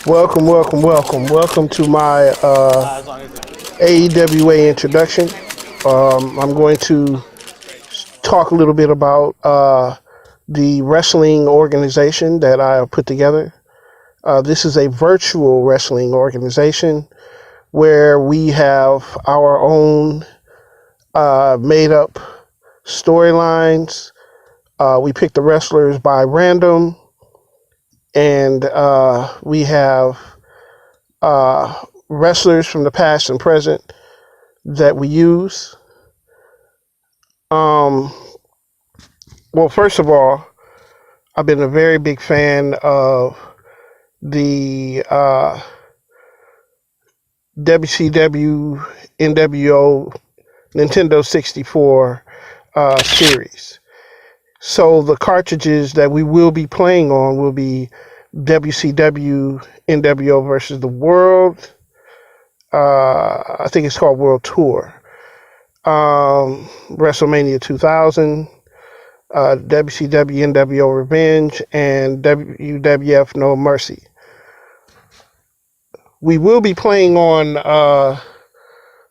Welcome to my A.E.W.A introduction. I'm going to talk a little bit about the wrestling organization that I have put together. This is a virtual wrestling organization where we have our own made up storylines. We pick the wrestlers by random, and we have wrestlers from the past and present that we use. Um, well, first of all, I've been a very big fan of the WCW NWO Nintendo 64 series. So the cartridges that we will be playing on will be WCW NWO versus the World. I think it's called World Tour. WrestleMania 2000, WCW NWO Revenge, and WWF No Mercy. We will be playing on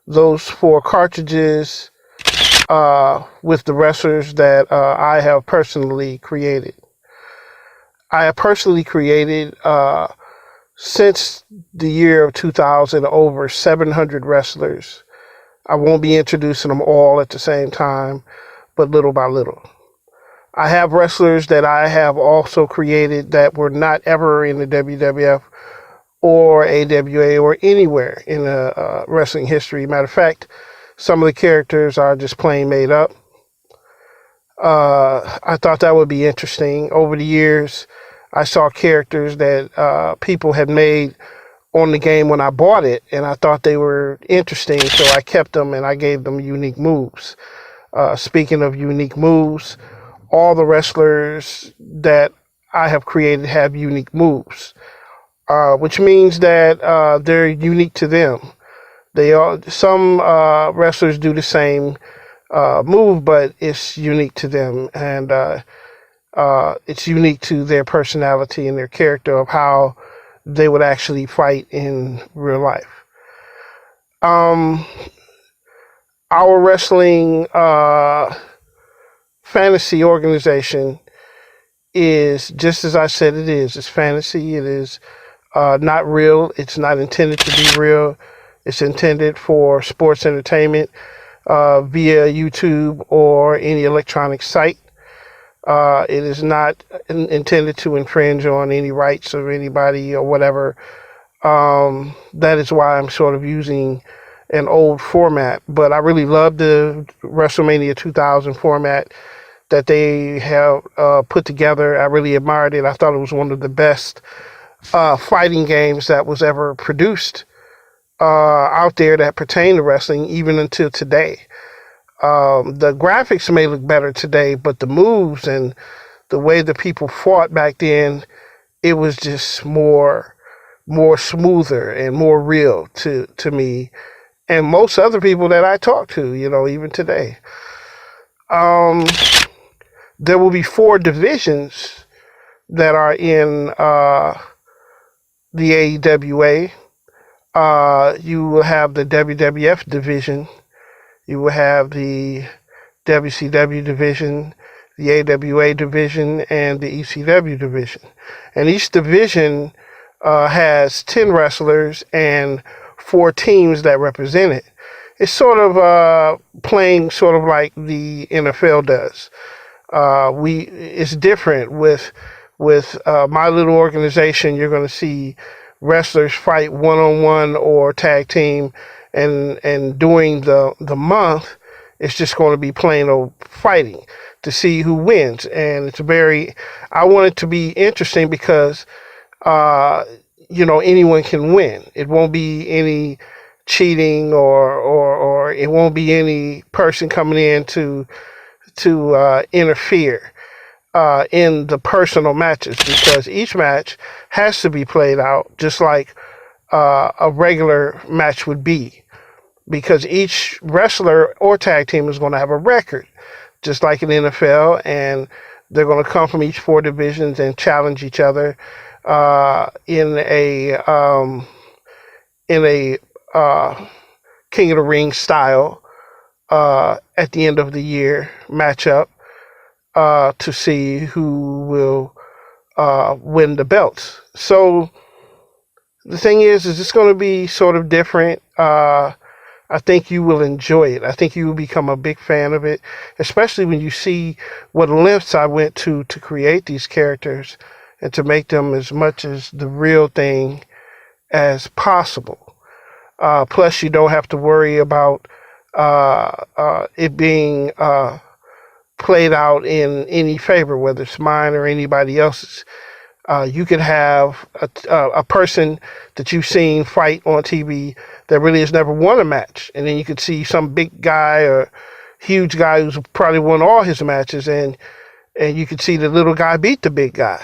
those four cartridges with the wrestlers that I have personally created. I have personally created, since the year of 2000, over 700 wrestlers. I won't be introducing them all at the same time, but little by little. I have wrestlers that I have also created that were not ever in the WWF or A.W.A. or anywhere in wrestling history. Matter of fact, some of the characters are just plain made up. I thought that would be interesting. Over the years, I saw characters that people had made on the game when I bought it, and I thought they were interesting, so I kept them and I gave them unique moves. Speaking of unique moves, all the wrestlers that I have created have unique moves, which means that they're unique to them. Some wrestlers do the same move, but it's unique to them, and it's unique to their personality and their character of how they would actually fight in real life. Um, our wrestling fantasy organization is just as I said it is. It's fantasy. It is not real. It's not intended to be real. It's intended for sports entertainment via YouTube or any electronic site. It is not intended to infringe on any rights of anybody or whatever. That is why I'm sort of using an old format. But I really love the WrestleMania 2000 format that they have put together. I really admired it. I thought it was one of the best fighting games that was ever produced out there that pertain to wrestling, even until today. The graphics may look better today, but the moves and the way the people fought back then, it was just more smoother and more real to me and most other people that I talk to, even today. Um, there will be four divisions that are in the A.E.W.A. You will have the WWF division. You will have the WCW division, the A.W.A. division, and the E.C.W. division. And each division has 10 wrestlers and 4 teams that represent it. It's sort of playing sort of like the NFL does. It's different with my little organization. You're going to see wrestlers fight one-on-one or tag team, and during the month, it's just going to be plain old fighting to see who wins. And I want it to be interesting because, anyone can win. It won't be any cheating or it won't be any person coming in to interfere in the personal matches, because each match has to be played out just like a regular match would be, because each wrestler or tag team is going to have a record, just like in the NFL, and they're going to come from each 4 divisions and challenge each other in a King of the Ring style at the end of the year matchup to see who will win the belts. So the thing is it's going to be sort of different. I think you will enjoy it. I think you will become a big fan of it, especially when you see what lengths I went to create these characters and to make them as much as the real thing as possible. Plus, you don't have to worry about it being played out in any favor, whether it's mine or anybody else's. You could have a person that you've seen fight on TV that really has never won a match, and then you could see some big guy or huge guy who's probably won all his matches, and you could see the little guy beat the big guy.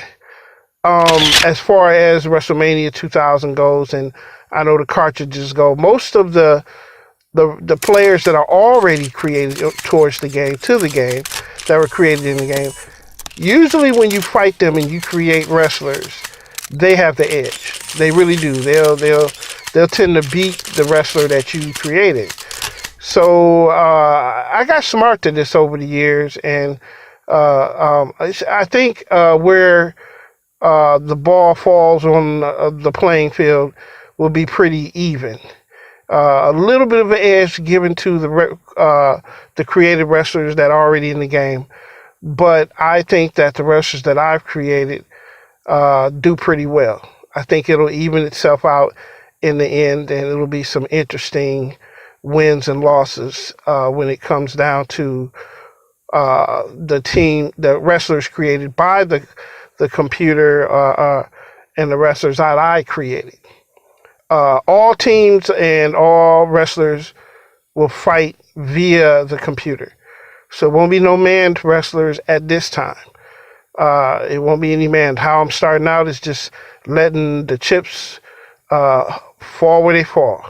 As far as WrestleMania 2000 goes, and I know the cartridges go, most of the players that are already created towards the game, to the game, that were created in the game, usually when you fight them and you create wrestlers, they have the edge. They really do. They'll tend to beat the wrestler that you created. So I got smart to this over the years, and I think where the ball falls on the playing field will be pretty even. A little bit of an edge given to the created wrestlers that are already in the game, but I think that the wrestlers that I've created do pretty well. I think it'll even itself out in the end, and it'll be some interesting wins and losses when it comes down to the wrestlers created by the computer and the wrestlers that I created. All teams and all wrestlers will fight via the computer. So it won't be no manned wrestlers at this time. It won't be any manned. How I'm starting out is just letting the chips fall where they fall.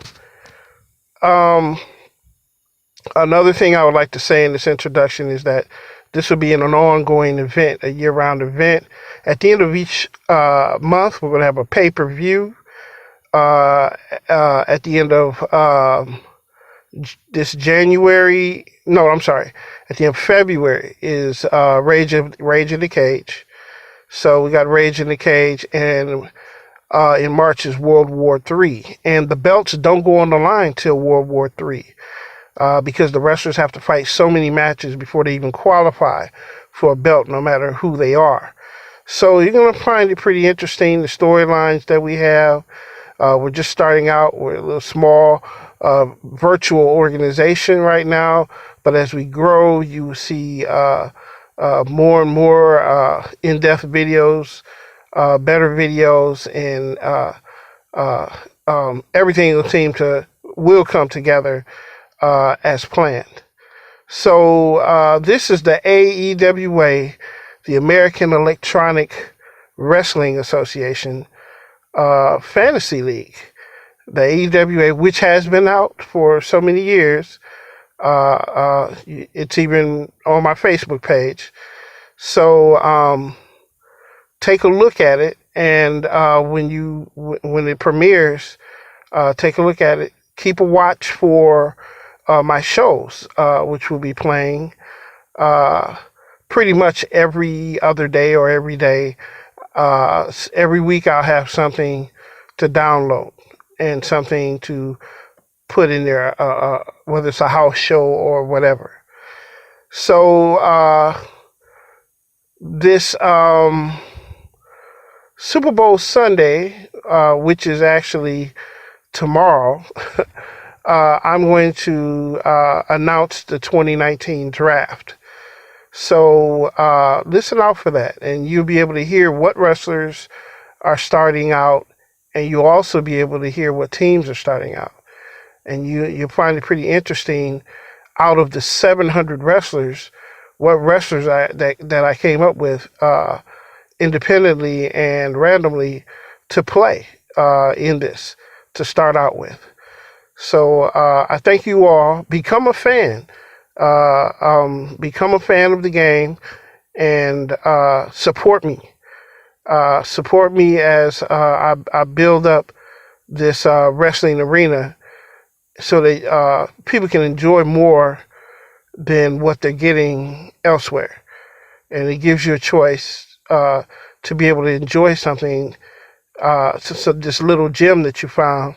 Another thing I would like to say in this introduction is that this will be an ongoing event, a year-round event. At the end of each month, we're going to have a pay-per-view. At the end of this January, no, I'm sorry, at the end of February is Rage in the Cage. So we got Rage in the Cage, and in March is World War III. And the belts don't go on the line till World War III because the wrestlers have to fight so many matches before they even qualify for a belt, no matter who they are. So you're going to find it pretty interesting, the storylines that we have. We're just starting out. We're a little small virtual organization right now, but as we grow, you will see more and more in-depth videos, better videos, and everything will come together as planned. So this is the A.E.W.A, the American Electronic Wrestling Association Fantasy League. The A.E.W.A, which has been out for so many years, it's even on my Facebook page. So take a look at it, and when it premieres, take a look at it. Keep a watch for my shows, which will be playing pretty much every other day or every day. Every week I'll have something to download and something to put in there, whether it's a house show or whatever. So this Super Bowl Sunday, which is actually tomorrow, I'm going to announce the 2019 draft. So listen out for that, and you'll be able to hear what wrestlers are starting out, and you'll also be able to hear what teams are starting out. And you'll find it pretty interesting. Out of the 700 wrestlers, what wrestlers that I came up with independently and randomly to play in this to start out with. So I thank you all. Become a fan. Become a fan of the game and support me. Support me as I build up this wrestling arena so that people can enjoy more than what they're getting elsewhere. And it gives you a choice to be able to enjoy something. So this little gem that you found,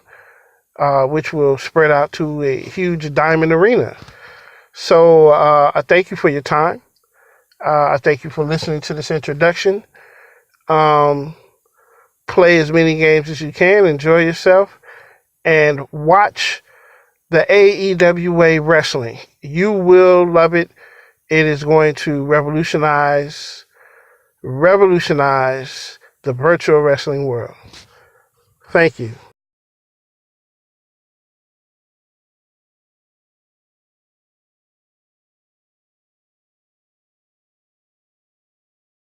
which will spread out to a huge diamond arena. So I thank you for your time. I thank you for listening to this introduction. Um, Play as many games as you can. Enjoy yourself and watch the A.E.W.A wrestling. You will love it. It is going to revolutionize the virtual wrestling world. Thank you.